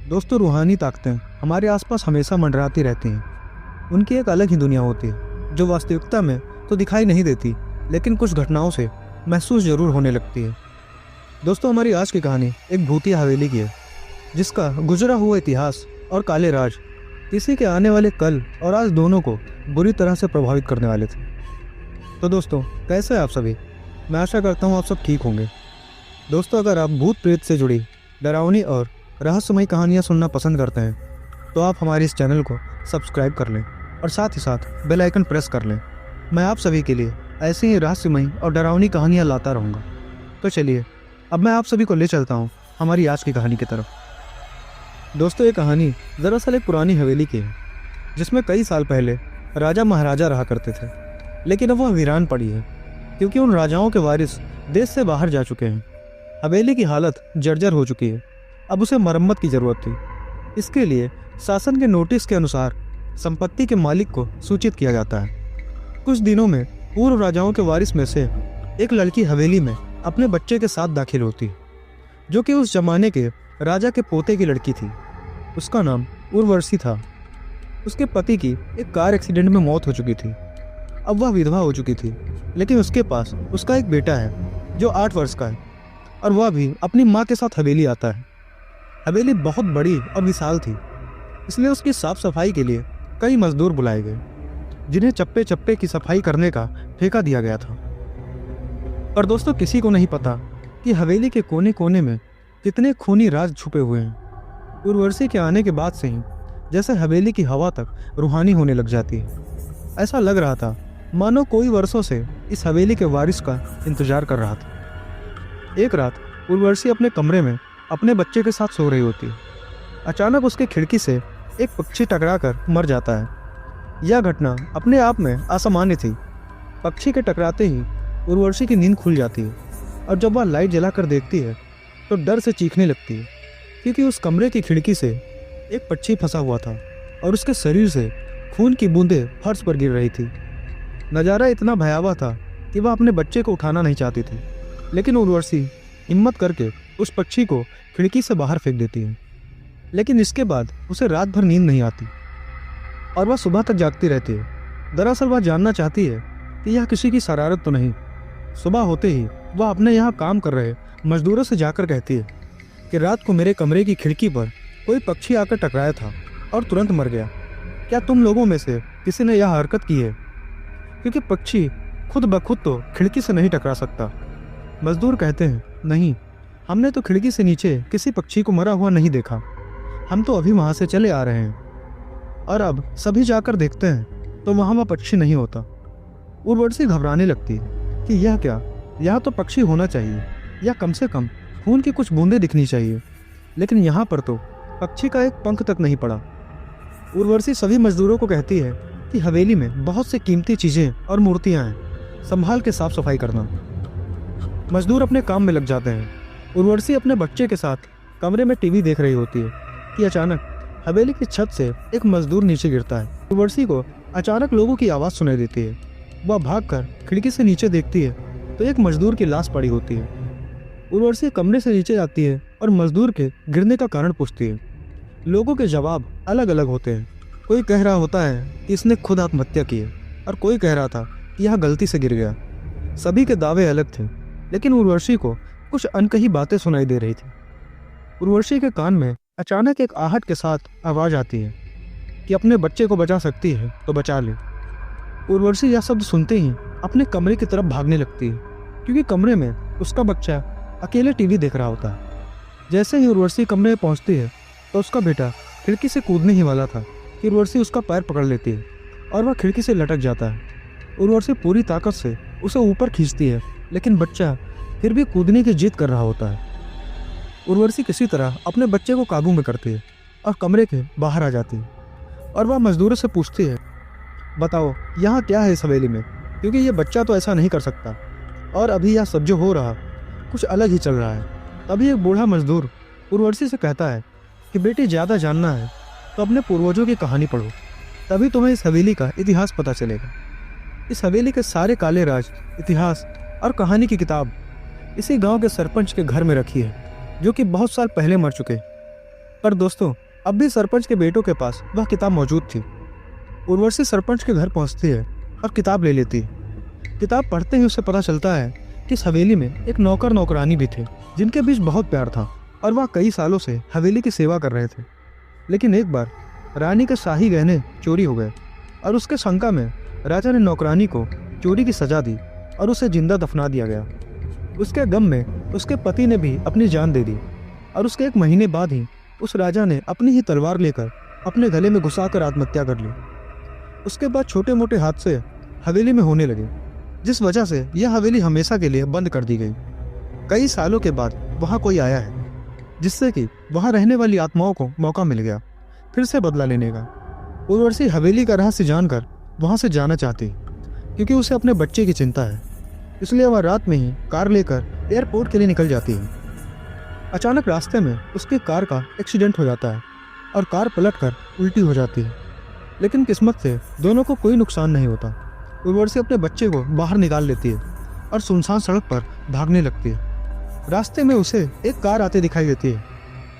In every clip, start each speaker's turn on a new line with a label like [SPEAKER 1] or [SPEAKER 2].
[SPEAKER 1] दोस्तों, रूहानी ताकतें हमारे आसपास हमेशा मंडराती रहती हैं। उनकी एक अलग ही दुनिया होती है जो वास्तविकता में तो दिखाई नहीं देती, लेकिन कुछ घटनाओं से महसूस जरूर होने लगती है। दोस्तों, हमारी आज की कहानी एक भूतिया हवेली की है, जिसका गुजरा हुआ इतिहास और काले राज किसी के आने वाले कल और आज दोनों को बुरी तरह से प्रभावित करने वाले थे। तो दोस्तों, कैसे हैं आप सभी? मैं आशा करता हूँ आप सब ठीक होंगे। दोस्तों, अगर आप भूत प्रेत से जुड़ी डरावनी और रहस्यमयी कहानियाँ सुनना पसंद करते हैं तो आप हमारे इस चैनल को सब्सक्राइब कर लें और साथ ही साथ बेल आइकन प्रेस कर लें। मैं आप सभी के लिए ऐसी ही रहस्यमयी और डरावनी कहानियाँ लाता रहूँगा। तो चलिए, अब मैं आप सभी को ले चलता हूँ हमारी आज की कहानी की तरफ। दोस्तों, ये कहानी दरअसल एक पुरानी हवेली की है, जिसमें कई साल पहले राजा महाराजा रहा करते थे, लेकिन अब वह वीरान पड़ी है क्योंकि उन राजाओं के वारिस देश से बाहर जा चुके हैं। हवेली की हालत जर्जर हो चुकी है। अब उसे मरम्मत की जरूरत थी। इसके लिए शासन के नोटिस के अनुसार संपत्ति के मालिक को सूचित किया जाता है। कुछ दिनों में पूर्व राजाओं के वारिस में से एक लड़की हवेली में अपने बच्चे के साथ दाखिल होती है, जो कि उस जमाने के राजा के पोते की लड़की थी। उसका नाम उर्वशी था। उसके पति की एक कार एक्सीडेंट में मौत हो चुकी थी। अब वह विधवा हो चुकी थी, लेकिन उसके पास उसका एक बेटा है जो 8 वर्ष का है, और वह भी अपनी माँ के साथ हवेली आता है। हवेली बहुत बड़ी और विशाल थी, इसलिए उसकी साफ सफाई के लिए कई मजदूर बुलाए गए, जिन्हें चप्पे चप्पे की सफाई करने का ठेका दिया गया था। पर दोस्तों, किसी को नहीं पता कि हवेली के कोने कोने में कितने खूनी राज छुपे हुए हैं। उर्वशी के आने के बाद से ही जैसे हवेली की हवा तक रूहानी होने लग जाती है। ऐसा लग रहा था मानो कोई वर्षों से इस हवेली के वारिस का इंतजार कर रहा था। एक रात उर्वशी अपने कमरे में अपने बच्चे के साथ सो रही होती है। अचानक उसके खिड़की से एक पक्षी टकराकर मर जाता है। यह घटना अपने आप में असामान्य थी। पक्षी के टकराते ही उर्वशी की नींद खुल जाती है, और जब वह लाइट जलाकर देखती है तो डर से चीखने लगती है, क्योंकि उस कमरे की खिड़की से एक पक्षी फंसा हुआ था और उसके शरीर से खून की बूंदें फर्श पर गिर रही थी। नज़ारा इतना भयावह था कि वह अपने बच्चे को उठाना नहीं चाहती थी, लेकिन उर्वशी हिम्मत करके उस पक्षी को खिड़की से बाहर फेंक देती है। लेकिन इसके बाद उसे रात भर नींद नहीं आती और वह सुबह तक जागती रहती है। दरअसल वह जानना चाहती है कि यह किसी की शरारत तो नहीं। सुबह होते ही वह अपने यहाँ काम कर रहे मजदूरों से जाकर कहती है कि रात को मेरे कमरे की खिड़की पर कोई पक्षी आकर टकराया था और तुरंत मर गया। क्या तुम लोगों में से किसी ने यह हरकत की है? क्योंकि पक्षी खुद ब खुद तो खिड़की से नहीं टकरा सकता। मजदूर कहते हैं, नहीं, हमने तो खिड़की से नीचे किसी पक्षी को मरा हुआ नहीं देखा। हम तो अभी वहाँ से चले आ रहे हैं और अब सभी जाकर देखते हैं तो वहाँ वह पक्षी नहीं होता। उर्वशी घबराने लगती है कि यह क्या, यहाँ तो पक्षी होना चाहिए या कम से कम खून की कुछ बूंदें दिखनी चाहिए, लेकिन यहाँ पर तो पक्षी का एक पंख तक नहीं पड़ा। उर्वशी सभी मजदूरों को कहती है कि हवेली में बहुत सी कीमती चीज़ें और मूर्तियाँ हैं, संभाल के साफ सफाई करना। मजदूर अपने काम में लग जाते हैं। उर्वशी अपने बच्चे के साथ कमरे में टीवी देख रही होती है कि अचानक हवेली की छत से एक मजदूर नीचे गिरता है। उर्वशी को अचानक लोगों की आवाज़ सुनाई देती है। वह भागकर खिड़की से नीचे देखती है तो एक मजदूर की लाश पड़ी होती है। उर्वशी कमरे से नीचे जाती है और मजदूर के गिरने का कारण पूछती है। लोगों के जवाब अलग अलग होते हैं। कोई कह रहा होता है कि इसने खुद आत्महत्या की है, और कोई कह रहा था कि यह गलती से गिर गया। सभी के दावे अलग थे, लेकिन उर्वशी को कुछ अनकही बातें सुनाई दे रही थी। उर्वशी के कान में अचानक एक आहट के साथ आवाज़ आती है कि अपने बच्चे को बचा सकती है तो बचा ले। उर्वशी यह शब्द सुनते ही अपने कमरे की तरफ भागने लगती है, क्योंकि कमरे में उसका बच्चा अकेले टीवी देख रहा होता है। जैसे ही उर्वशी कमरे में पहुंचती है तो उसका बेटा खिड़की से कूदने ही वाला था कि उर्वशी उसका पैर पकड़ लेती है और वह खिड़की से लटक जाता है। उर्वशी पूरी ताकत से उसे ऊपर खींचती है, लेकिन बच्चा फिर भी कूदने की जिद कर रहा होता है। उर्वशी किसी तरह अपने बच्चे को काबू में करती है और कमरे के बाहर आ जाती है, और वह मजदूरों से पूछती है, बताओ यहाँ क्या है इस हवेली में, क्योंकि ये बच्चा तो ऐसा नहीं कर सकता, और अभी यह सब जो हो रहा कुछ अलग ही चल रहा है। तभी एक बूढ़ा मजदूर उर्वशी से कहता है कि बेटी, ज़्यादा जानना है तो अपने पूर्वजों की कहानी पढ़ो, तभी तुम्हें इस हवेली का इतिहास पता चलेगा। इस हवेली के सारे काले राज, इतिहास और कहानी की किताब इसी गांव के सरपंच के घर में रखी है, जो कि बहुत साल पहले मर चुके। पर दोस्तों, अब भी सरपंच के बेटों के पास वह किताब मौजूद थी। उर्वशी सरपंच के घर पहुंचती है और किताब ले लेती है। किताब पढ़ते ही उसे पता चलता है कि इस हवेली में एक नौकर नौकरानी भी थे जिनके बीच बहुत प्यार था और वह कई सालों से हवेली की सेवा कर रहे थे। लेकिन एक बार रानी के शाही गहने चोरी हो गए और उसके शंका में राजा ने नौकरानी को चोरी की सजा दी और उसे जिंदा दफना दिया गया। उसके गम में उसके पति ने भी अपनी जान दे दी और उसके 1 महीने बाद ही उस राजा ने अपनी ही तलवार लेकर अपने गले में घुसाकर आत्महत्या कर ली। उसके बाद छोटे मोटे हादसे हवेली में होने लगे, जिस वजह से यह हवेली हमेशा के लिए बंद कर दी गई। कई सालों के बाद वहाँ कोई आया है, जिससे कि वहाँ रहने वाली आत्माओं को मौका मिल गया फिर से बदला लेने का। उर्वशी हवेली का रहस्य जानकर वहाँ से जाना चाहती, क्योंकि उसे अपने बच्चे की चिंता है। इसलिए वह रात में ही कार लेकर एयरपोर्ट के लिए निकल जाती है। अचानक रास्ते में उसकी कार का एक्सीडेंट हो जाता है और कार पलटकर उल्टी हो जाती है। लेकिन किस्मत से दोनों को कोई नुकसान नहीं होता। उर्वशी अपने बच्चे को बाहर निकाल लेती है और सुनसान सड़क पर भागने लगती है। रास्ते में उसे एक कार आते दिखाई देती है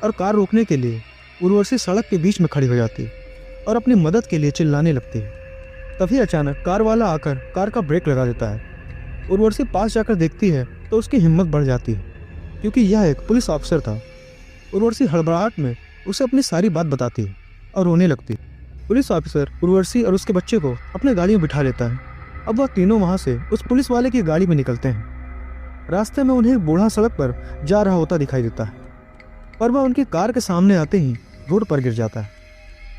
[SPEAKER 1] और कार रोकने के लिए उर्वशी सड़क के बीच में खड़ी हो जाती है और अपनी मदद के लिए चिल्लाने लगती है। तभी अचानक कार वाला आकर कार का ब्रेक लगा देता है। उर्वशी पास जाकर देखती है तो उसकी हिम्मत बढ़ जाती है, क्योंकि यह एक पुलिस ऑफिसर था। उर्वशी हड़बड़ाहट में उसे अपनी सारी बात बताती है और रोने लगती है। पुलिस ऑफिसर उर्वशी और उसके बच्चे को अपने गाड़ी में बिठा लेता है। अब वह तीनों वहाँ से उस पुलिस वाले की गाड़ी में निकलते हैं। रास्ते में उन्हें एक बूढ़ा सड़क पर जा रहा होता दिखाई देता है, पर वह उनकी कार के सामने आते ही रोड पर गिर जाता है।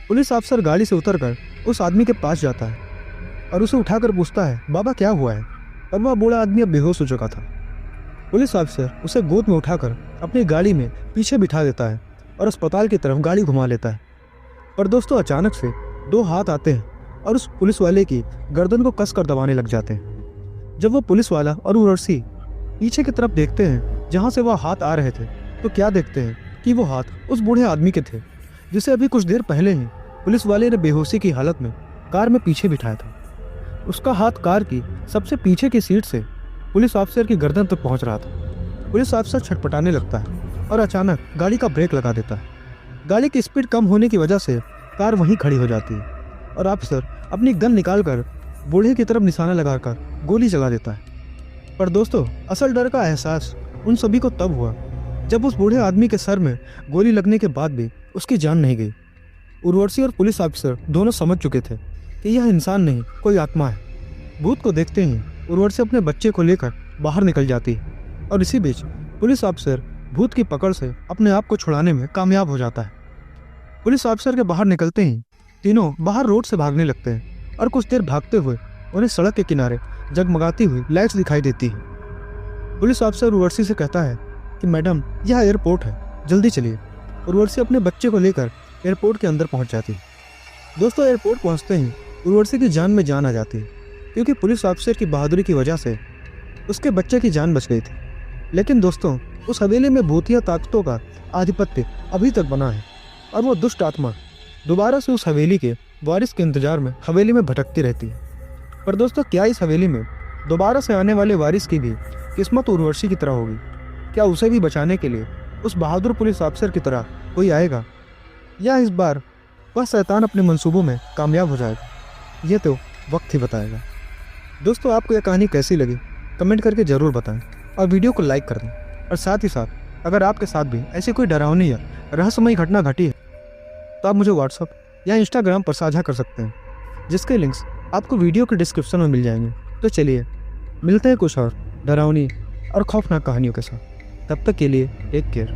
[SPEAKER 1] पुलिस अफसर गाड़ी से उतरकर उस आदमी के पास जाता है और उसे उठाकर पूछता है, बाबा क्या हुआ है? पर वह बूढ़ा आदमी अब बेहोश हो चुका था। पुलिस अफसर उसे गोद में उठाकर अपनी गाड़ी में पीछे बिठा देता है और अस्पताल की तरफ गाड़ी घुमा लेता है। पर दोस्तों, अचानक से 2 हाथ आते हैं और उस पुलिस वाले की गर्दन को कसकर दबाने लग जाते हैं। जब वो पुलिस वाला और उर्वशी पीछे की तरफ देखते हैं जहाँ से वह हाथ आ रहे थे, तो क्या देखते हैं कि वो हाथ उस बूढ़े आदमी के थे जिसे अभी कुछ देर पहले ही पुलिस वाले ने बेहोशी की हालत में कार में पीछे बिठाया था। उसका हाथ कार की सबसे पीछे की सीट से पुलिस ऑफिसर की गर्दन तक पहुंच रहा था। पुलिस ऑफिसर छटपटाने लगता है और अचानक गाड़ी का ब्रेक लगा देता है। गाड़ी की स्पीड कम होने की वजह से कार वहीं खड़ी हो जाती है और ऑफिसर अपनी गन निकालकर बूढ़े की तरफ निशाना लगाकर गोली चला देता है। पर दोस्तों, असल डर का एहसास उन सभी को तब हुआ जब उस बूढ़े आदमी के सर में गोली लगने के बाद भी उसकी जान नहीं गई। उर्वशी और पुलिस ऑफिसर दोनों समझ चुके थे कि यह इंसान नहीं, कोई आत्मा है। भूत को देखते ही उर्वशी अपने बच्चे को लेकर बाहर निकल जाती है और इसी बीच पुलिस ऑफिसर भूत की पकड़ से अपने आप को छुड़ाने में कामयाब हो जाता है। पुलिस ऑफिसर के बाहर निकलते ही तीनों बाहर रोड से भागने लगते हैं और कुछ देर भागते हुए उन्हें सड़क के किनारे जगमगाती हुई लाइट्स दिखाई देती है। पुलिस ऑफिसर उर्वशी से कहता है कि मैडम, यह एयरपोर्ट है, जल्दी चलिए। उर्वशी अपने बच्चे को लेकर एयरपोर्ट के अंदर पहुंच जाती है। दोस्तों, एयरपोर्ट पहुंचते ही उर्वशी की जान में जान आ जाती है, क्योंकि पुलिस ऑफिसर की बहादुरी की वजह से उसके बच्चे की जान बच गई थी। लेकिन दोस्तों, उस हवेली में भूतिया ताकतों का आधिपत्य अभी तक बना है और वो दुष्ट आत्मा दोबारा से उस हवेली के वारिस के इंतजार में हवेली में भटकती रहती है। पर दोस्तों, क्या इस हवेली में दोबारा से आने वाले वारिस की भी किस्मत उर्वशी की तरह होगी? क्या उसे भी बचाने के लिए उस बहादुर पुलिस ऑफिसर की तरह कोई आएगा, या इस बार वह शैतान अपने मंसूबों में कामयाब हो जाएगा? ये तो वक्त ही बताएगा। दोस्तों, आपको यह कहानी कैसी लगी कमेंट करके ज़रूर बताएं और वीडियो को लाइक कर दें। और साथ ही साथ अगर आपके साथ भी ऐसी कोई डरावनी या रहस्यमयी घटना घटी है तो आप मुझे व्हाट्सएप या इंस्टाग्राम पर साझा कर सकते हैं, जिसके लिंक्स आपको वीडियो के डिस्क्रिप्शन में मिल जाएंगे। तो चलिए मिलते हैं कुछ और डरावनी और खौफनाक कहानियों के साथ। तब तक के लिए टेक केयर।